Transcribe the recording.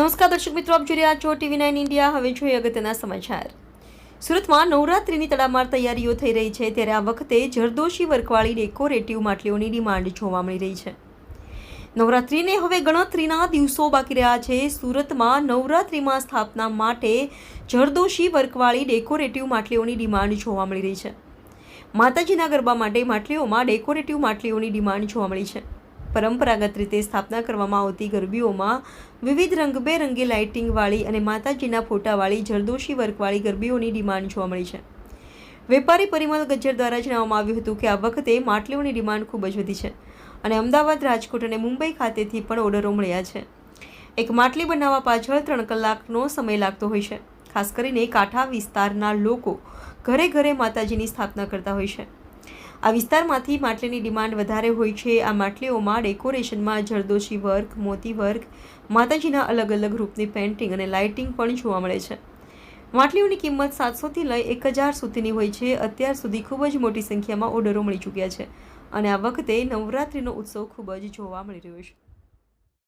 નમસ્કાર દર્શક મિત્રો, આપ જોઈ રહ્યા છો TV9 ઇન્ડિયા। હવે જોઈએ અગત્યના સમાચાર। સુરતમાં નવરાત્રિની તડામાર તૈયારીઓ થઈ રહી છે, ત્યારે આ વખતે જરદોશી વર્કવાળી ડેકોરેટિવ માટલીઓની ડિમાન્ડ જોવા મળી રહી છે। નવરાત્રિને હવે ગણતરીના દિવસો બાકી રહ્યા છે। સુરતમાં નવરાત્રિમાં સ્થાપના માટે જરદોશી વર્કવાળી ડેકોરેટિવ માટલીઓની ડિમાન્ડ જોવા મળી રહી છે। માતાજીના ગરબા માટે માટલીઓમાં ડેકોરેટિવ માટલીઓની ડિમાન્ડ જોવા મળી છે। પરંપરાગત રીતે સ્થાપના કરવામાં આવતી ગરબીઓમાં વિવિધ રંગબેરંગી લાઇટિંગવાળી અને માતાજીના ફોટાવાળી જરદોશી વર્કવાળી ગરબીઓની ડિમાન્ડ જોવા મળી છે। વેપારી પરિમલ ગજ્જર દ્વારા જણાવવામાં આવ્યું હતું કે આ વખતે માટલીઓની ડિમાન્ડ ખૂબ જ વધી છે અને અમદાવાદ, રાજકોટ અને મુંબઈ ખાતેથી પણ ઓર્ડરો મળ્યા છે। એક માટલી બનાવવા પાછળ 3 કલાકનો સમય લાગતો હોય છે। ખાસ કરીને કાંઠા વિસ્તારના લોકો ઘરે ઘરે માતાજીની સ્થાપના કરતા હોય છે। આ વિસ્તારમાંથી માટલીની ડિમાન્ડ વધારે હોય છે। આ માટલીઓમાં ડેકોરેશનમાં જરદોશી વર્ક, મોતી વર્ક, માતાજીના અલગ અલગ રૂપની પેઇન્ટિંગ અને લાઇટિંગ પણ જોવા મળે છે। માટલીઓની કિંમત 700થી લઈ 1000 સુધીની હોય છે। અત્યાર સુધી ખૂબ જ મોટી સંખ્યામાં ઓર્ડરો મળી ચૂક્યા છે અને આ વખતે નવરાત્રિનો ઉત્સવ ખૂબ જ જોવા મળી રહ્યો છે।